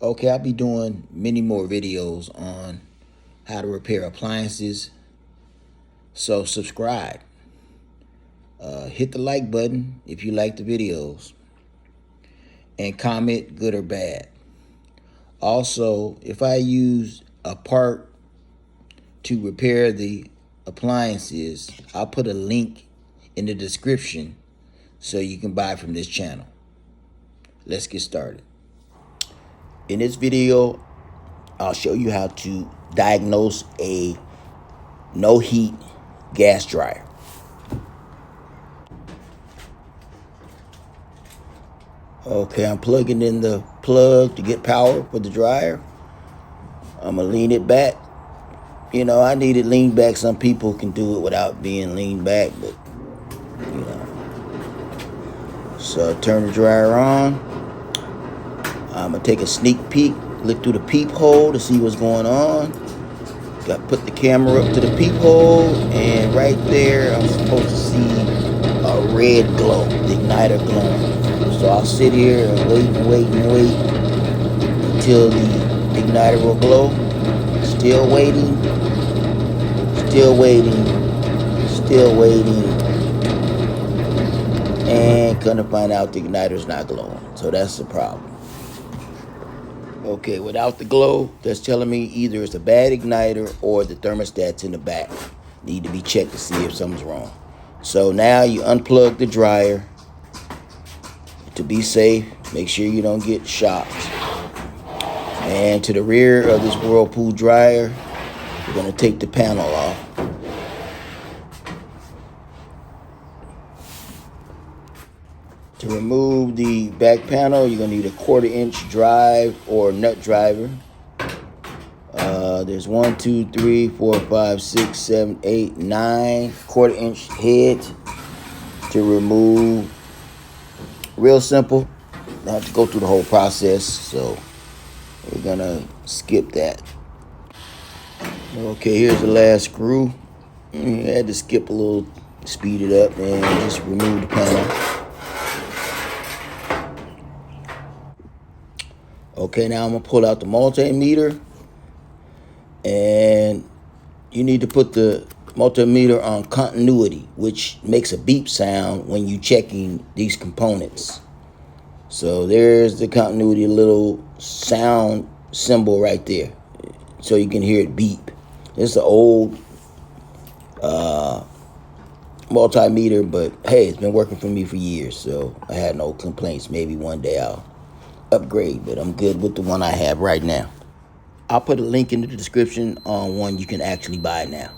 Okay, I'll be doing many more videos on how to repair appliances. So subscribe. Hit the like button if you like the videos. And comment good or bad. Also, if I use a part to repair the appliances, I'll put a link in the description so you can buy from this channel. Let's get started. In this video, I'll show you how to diagnose a no heat gas dryer. Okay, I'm plugging in the plug to get power for the dryer. I'm gonna lean it back. You know, I need it leaned back. Some people can do it without being leaned back, but you know. So turn the dryer on. I'm gonna take a sneak peek, look through the peephole to see what's going on. Got put the camera up to the peephole, and right there I'm supposed to see a red glow, the igniter glowing. So I'll sit here and wait and wait and wait until the igniter will glow. Still waiting, still waiting, still waiting, and gonna find out the igniter's not glowing. So that's the problem. Okay, without the glow, that's telling me either it's a bad igniter or the thermostat's in the back. Need to be checked to see if something's wrong. So now you unplug the dryer to be safe. Make sure you don't get shocked. And to the rear of this Whirlpool dryer, we're going to take the panel off. To remove the back panel, you're going to need a 1/4-inch drive or nut driver. There's 1, 2, 3, 4, 5, 6, 7, 8, 9 1/4-inch heads to remove. Real simple. I have to go through the whole process, so we're gonna skip that. Okay, here's the last screw. I had to skip a little, speed it up, and just remove the panel. Okay, now I'm gonna pull out the multimeter, and you need to put the multimeter on continuity, which makes a beep sound when you're checking these components. So there's the continuity little sound symbol right there, so you can hear it beep. It's an old multimeter, but hey, it's been working for me for years, so I had no complaints. Maybe one day I'll upgrade, but I'm good with the one I have right now. I'll put a link in the description on one you can actually buy now.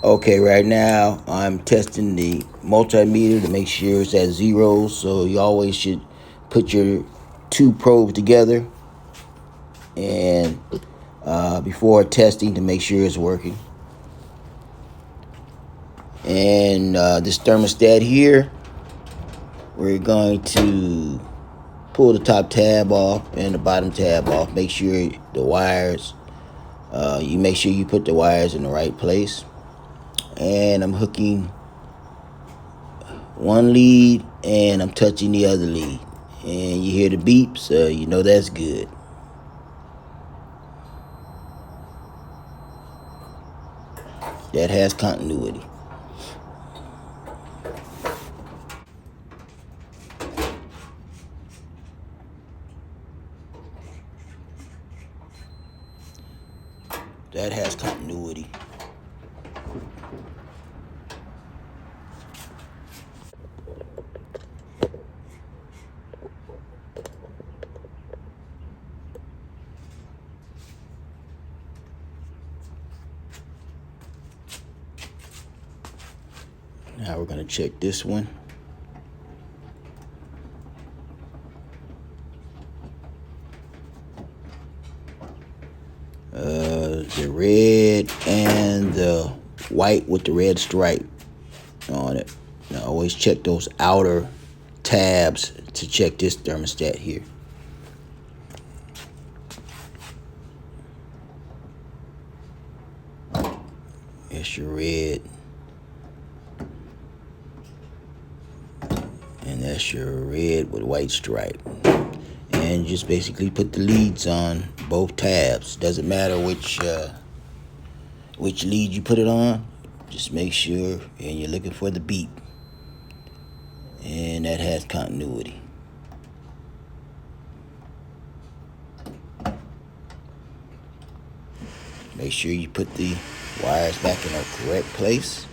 Okay, right now I'm testing the multimeter to make sure it's at 0. So you always should put your 2 probes together and before testing to make sure it's working. And this thermostat here, we're going to pull the top tab off and the bottom tab off. Make sure the wires, you make sure you put the wires in the right place. And I'm hooking one lead and I'm touching the other lead. And you hear the beeps, you know that's good. That has continuity. That has continuity. Now we're going to check this one. The red and the white with the red stripe on it. Now always check those outer tabs to check this thermostat here. It's your red. And that's your red with white stripe. And just basically put the leads on both tabs. Doesn't matter which lead you put it on. Just make sure, and you're looking for the beep. And that has continuity. Make sure you put the wires back in the correct place.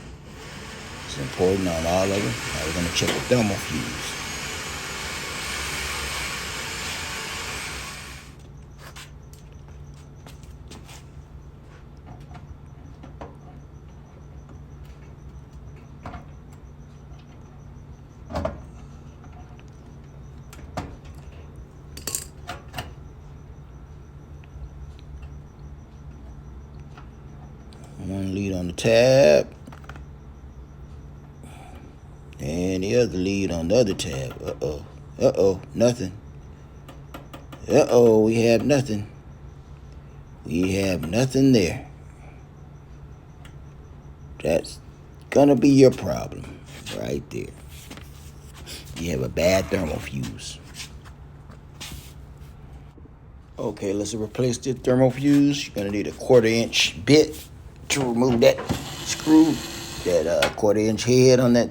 It's important on all of them. Now we're going to check the thermal fuse. One lead on the tab, and the other lead on the other tab. Nothing. We have nothing. We have nothing there. That's gonna be your problem right there. You have a bad thermal fuse. Okay, let's replace the thermal fuse. You're gonna need a 1/4-inch bit to remove that screw, that 1/4-inch head on that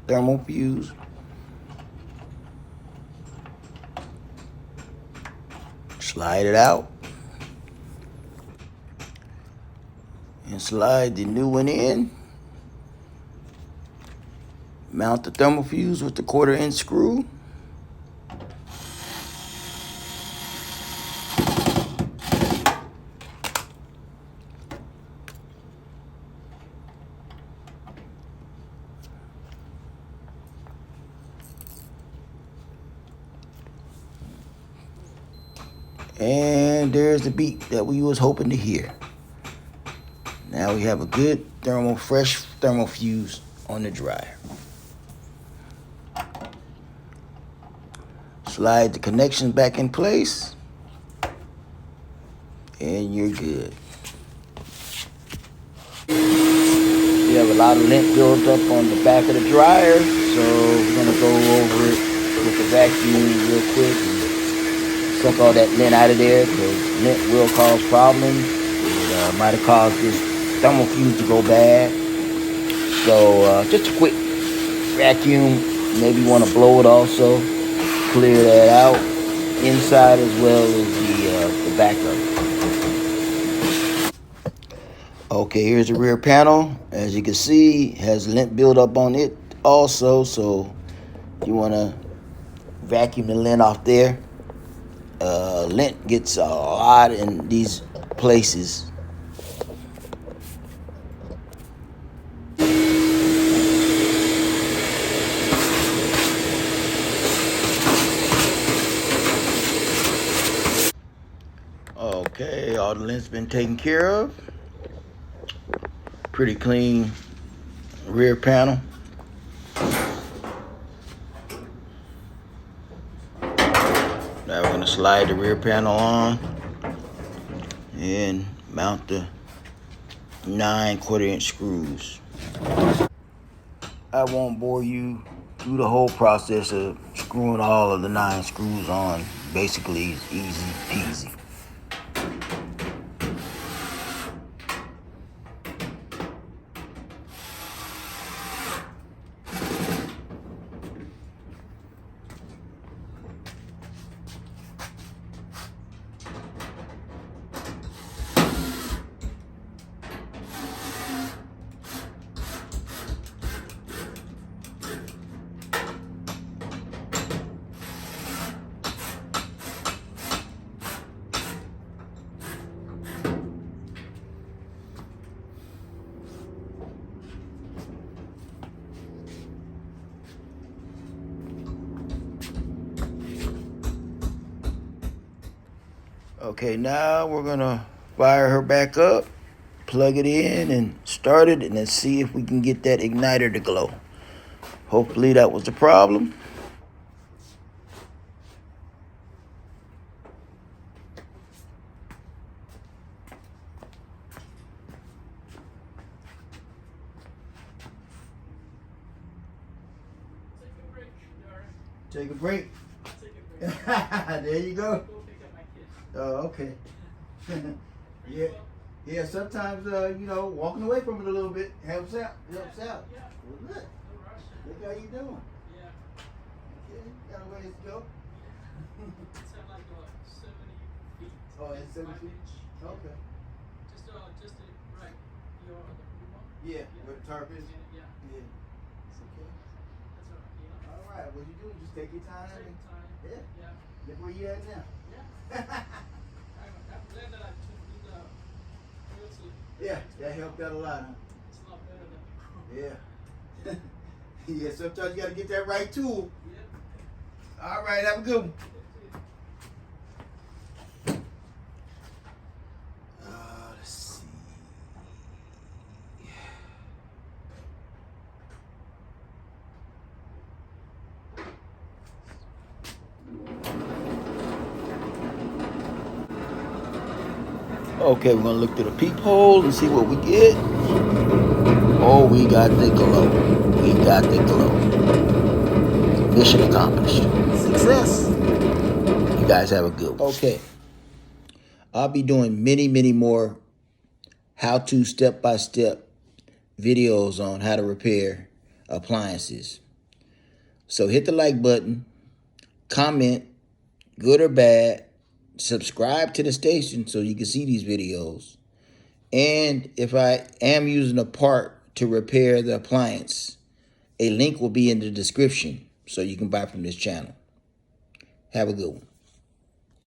thermal fuse. Slide it out and slide the new one in. Mount the thermal fuse with the 1/4-inch screw. And there's the beep that we was hoping to hear. Now we have a good fresh thermal fuse on the dryer. Slide the connections back in place, and you're good. You have a lot of lint built up on the back of the dryer, so we're gonna go over it with the vacuum real quick and suck all that lint out of there, because lint will cause problems. It might have caused this thermal fuse to go bad. So just a quick vacuum. Maybe you want to blow it also. Clear that out, inside as well as the back of it. Okay, here's the rear panel. As you can see, it has lint buildup on it also, so you want to vacuum the lint off there. Lint gets a lot in these places. Okay, all the lint's been taken care of. Pretty clean rear panel. Now we're going to slide the rear panel on and mount the 9 1/4-inch screws. I won't bore you through the whole process of screwing all of the 9 screws on. Basically, it's easy peasy. Okay, now we're gonna fire her back up, plug it in and start it, and then see if we can get that igniter to glow. Hopefully that was the problem. Take a break. Take a break. There you go. Go pick up my kids. Oh, okay. Yeah. Yeah, sometimes, you know, walking away from it a little bit helps out. Helps out. Yeah. Well, look. No rush. Look how you doing. Yeah. Okay, got a ways to go. It's at like 70 feet. Oh, it's 70 feet? 5 inch. Okay. Just right. Your the remote. Yeah, where the tarp is. Yeah. Yeah. It's okay. That's all right. Yeah. All right, what you do, just take your time. Take time. Yeah. Yeah. Look where you at now. Yeah. I'm glad that I took the Whirlpool. Yeah, that helped out a lot, huh? It's a lot better than before. Yeah. Yeah, sometimes you gotta get that right tool. Yeah. All right, have a good one. Let's see. Okay, we're gonna look through the peephole and see what we get. Oh, we got the glow. We got the glow. Mission accomplished. Success. You guys have a good one. Okay. I'll be doing many more how-to step-by-step videos on how to repair appliances. So hit the like button, comment, good or bad, subscribe to the station so you can see these videos. And if I am using a part to repair the appliance, a link will be in the description so you can buy from this channel. Have a good one.